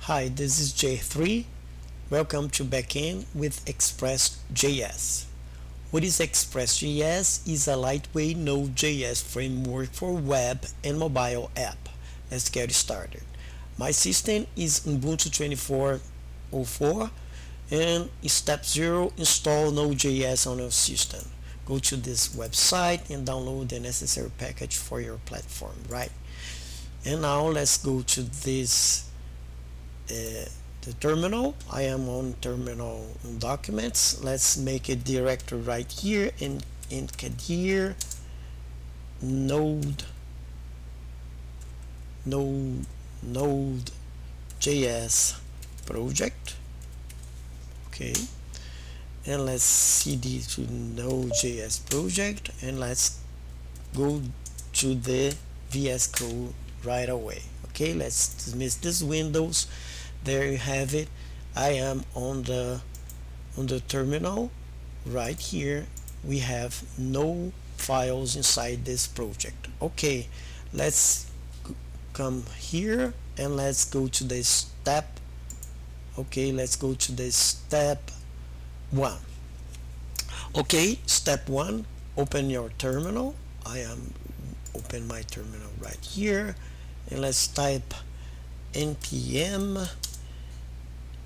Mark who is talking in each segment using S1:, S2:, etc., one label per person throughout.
S1: Hi, this is J3. Welcome to Backend with Express.js. What is Express.js? Is a lightweight Node.js framework for web and mobile app. Let's get started. My system is Ubuntu 24.04 and step 0, install Node.js on your system. Go to this website and download the necessary package for your platform, right? And now let's go to this the terminal. I am on terminal documents. Let's make a directory right here and here node.js project. Okay, and let's cd to node.js project, and let's go to the VS Code right away. Okay, let's dismiss this windows. There you have it. I am on the terminal. Right here we have no files inside this project. Okay, let's come here and let's go to the step. Okay, let's go to the step 1. Okay, step 1, open your terminal. I am open my terminal right here, and let's type npm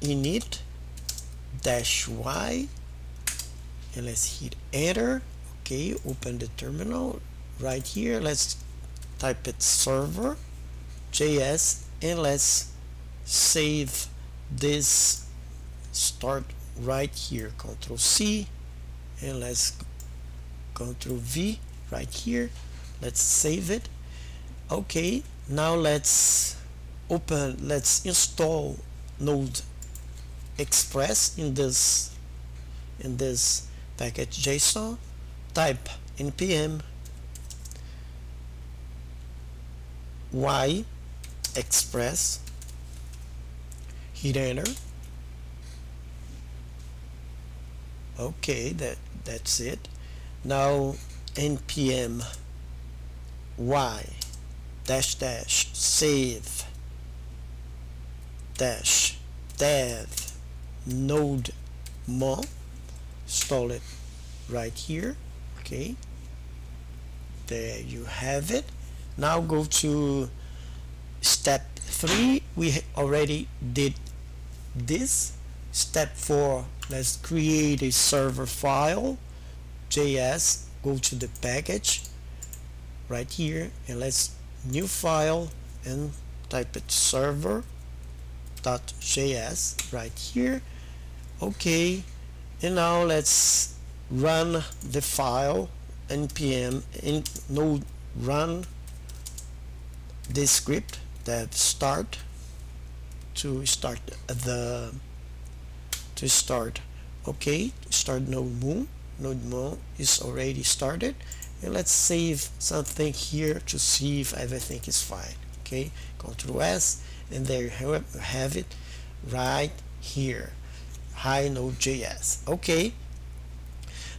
S1: init-y and let's hit enter. Okay, open the terminal right here. Let's type it server.js and let's save this start right here. Ctrl C and let's Ctrl V right here. Let's save it. Okay, now let's install Node Express in this package JSON. Type npm y express, hit enter. Okay, that's it. Now npm y -- save -dev node mon, install it right here. Okay, there you have it. Now go to step 3. We already did this. Step 4, let's create a server file JS. Go to the package right here and let's new file and type it server.js right here. Okay, and now let's run the file npm node run this script that start okay, start node mon is already started, and let's save something here to see if everything is fine. Okay, Ctrl S, and there you have it right here. Hi Node.js. Okay,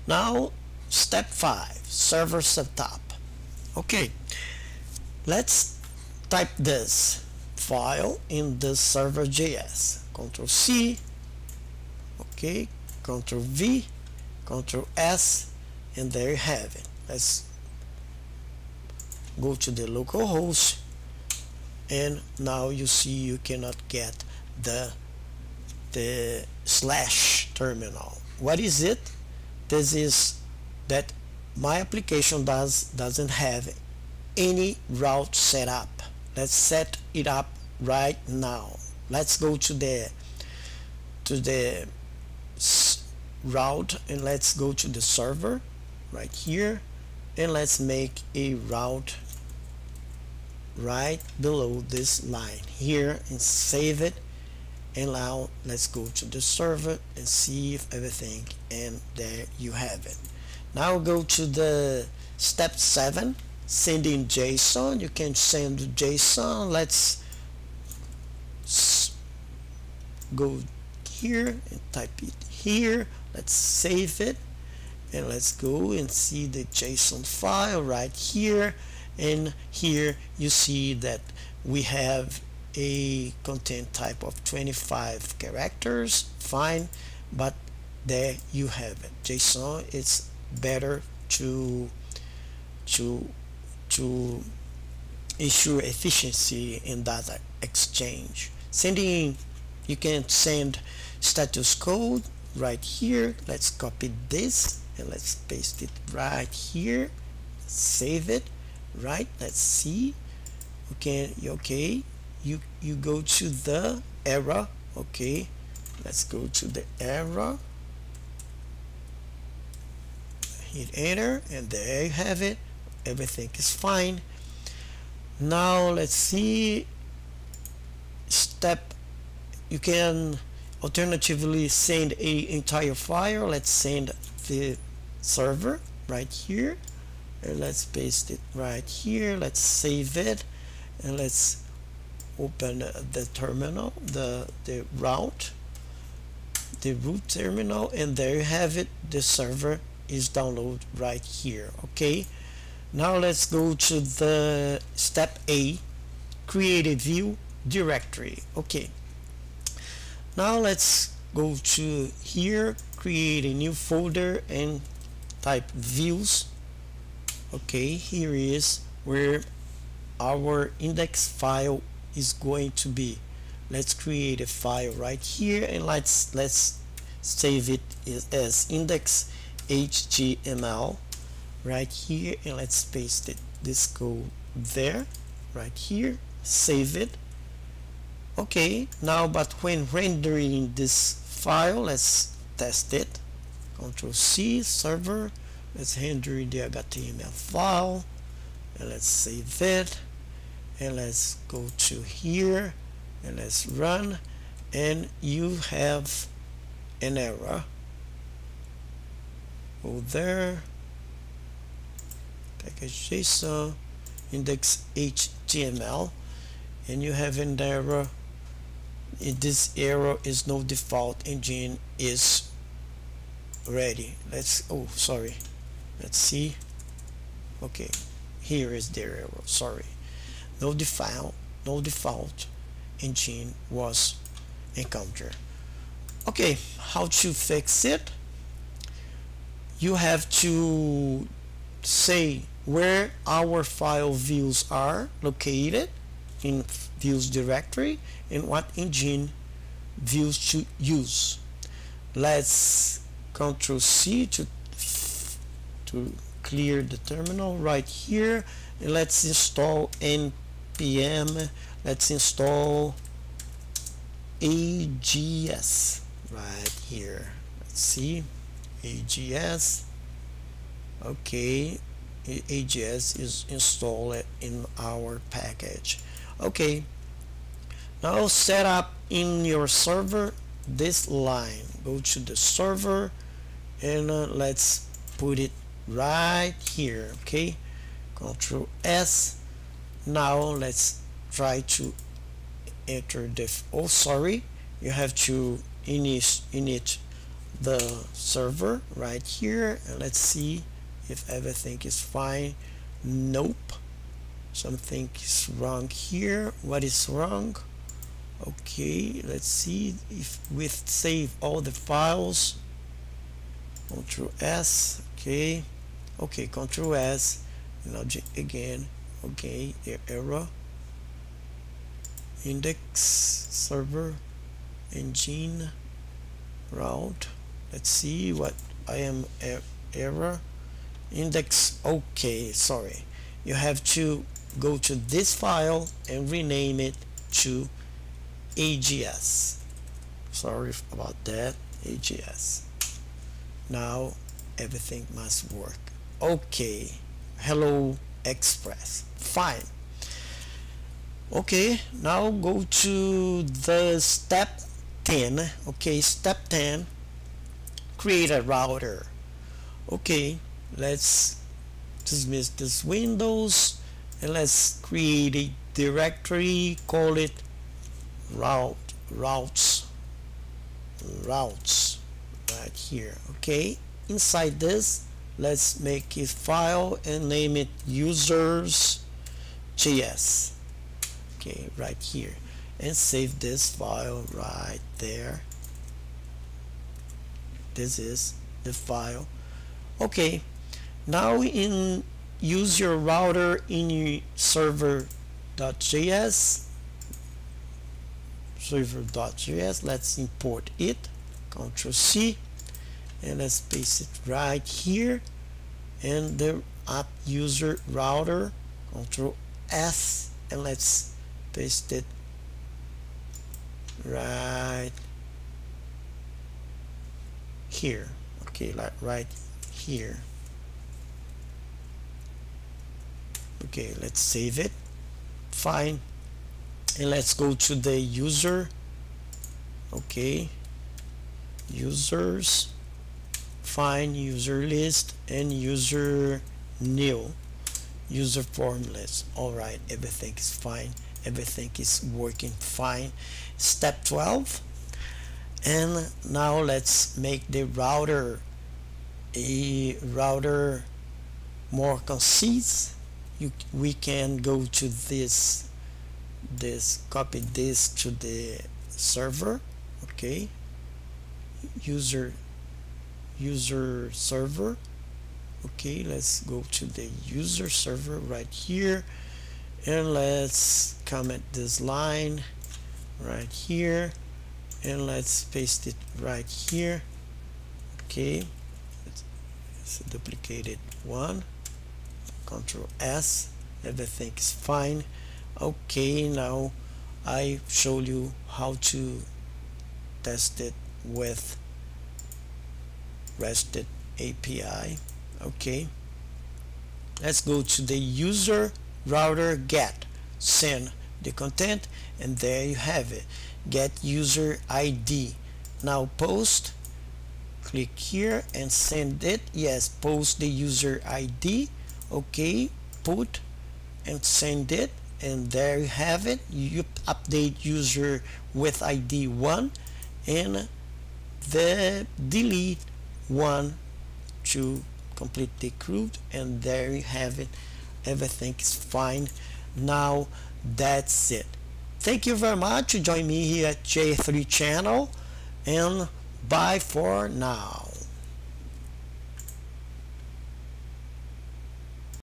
S1: now step 5, server setup. Okay, let's type this file in the server.js. Ctrl C. Okay, Ctrl V, Ctrl S, and there you have it. Let's go to the localhost, and now you see you cannot get the / terminal. What is it? This is that my application doesn't have any route set up. Let's set it up right now. Let's go to the route and let's go to the server right here, and let's make a route right below this line here and save it. And now let's go to the server and see if everything, and there you have it. Now go to the step 7, sending JSON. You can send JSON. Let's go here and type it here. Let's save it and let's go and see the JSON file right here. And here you see that we have a content type of 25 characters, fine, but there you have it. JSON is better to to to ensure efficiency in data exchange. Sending, you can send status code right here. Let's copy this and let's paste it right here, save it, right? Let's see. Okay, you go to the error. Okay, let's go to the error, hit enter, and there you have it. Everything is fine. Now let's see step. You can alternatively send a entire file. Let's send the server right here, and let's paste it right here. Let's save it, and let's open the terminal, the root terminal, and there you have it. The server is downloaded right here. Okay, now let's go to the step A, create a view directory. Okay, now let's go to here, create a new folder and type views. Okay, here is where our index file is going to be. Let's create a file right here, and let's save it as index.html right here, and let's paste it, this code there right here, save it. Okay, now but when rendering this file, let's test it. Control C, server, let's render the HTML file, and let's save it, and let's go to here and let's run, and you have an error. Go there, package.json, index.html, and you have an error. This error is no default engine is ready. Let's see. Okay, here is the error. Sorry, no default engine was encountered. Okay, how to fix it? You have to say where our file views are located in views directory and what engine views to use. Let's Control C to clear the terminal right here, and let's install npm. Let's install AGS right here. Let's see, AGS. Okay, AGS is installed in our package. Okay, now set up in your server this line. Go to the server, and let's put it right here. Okay, Control S. Now let's try to enter the you have to init the server right here, and let's see if everything is fine. Nope, something is wrong here. What is wrong? Okay, let's see if we save all the files. Control S. Okay, Control S. Now again, okay, error. Index server engine route. Let's see what I am error. Index. Okay, sorry. You have to go to this file and rename it to AGS. Sorry about that. AGS. Now everything must work. Okay, hello Express. Fine. Okay, now go to the step 10. Okay, step 10, create a router. Okay, let's dismiss this windows and let's create a directory, call it routes right here. Okay, inside this, let's make a file and name it users.js. Okay, right here, and save this file right there. This is the file. Okay, now use your router in your server.js. Let's import it. Ctrl C, and let's paste it right here. And the app user router, Ctrl S, and let's paste it right here. Okay, like right here. Okay, let's save it. Fine. And let's go to the user. Okay, users, find user list and user new, user form list. All right, everything is fine, everything is working fine. Step 12. And now let's make the router more concise. We can go to this, copy this to the server. Okay, user server. Okay, let's go to the user server right here, and let's comment this line right here, and let's paste it right here. Okay, let's duplicate it one, Ctrl S, everything is fine. Okay, now I showed you how to test it with REST API. Okay, let's go to the user router get, send the content, and there you have it, get user ID. Now post, click here and send it. Yes, post the user ID. Okay, put and send it, and there you have it. You update user with ID 1 and the delete 1 to complete the code, and there you have it. Everything is fine. Now that's it. Thank you very much to join me here at J3 channel, and bye for now.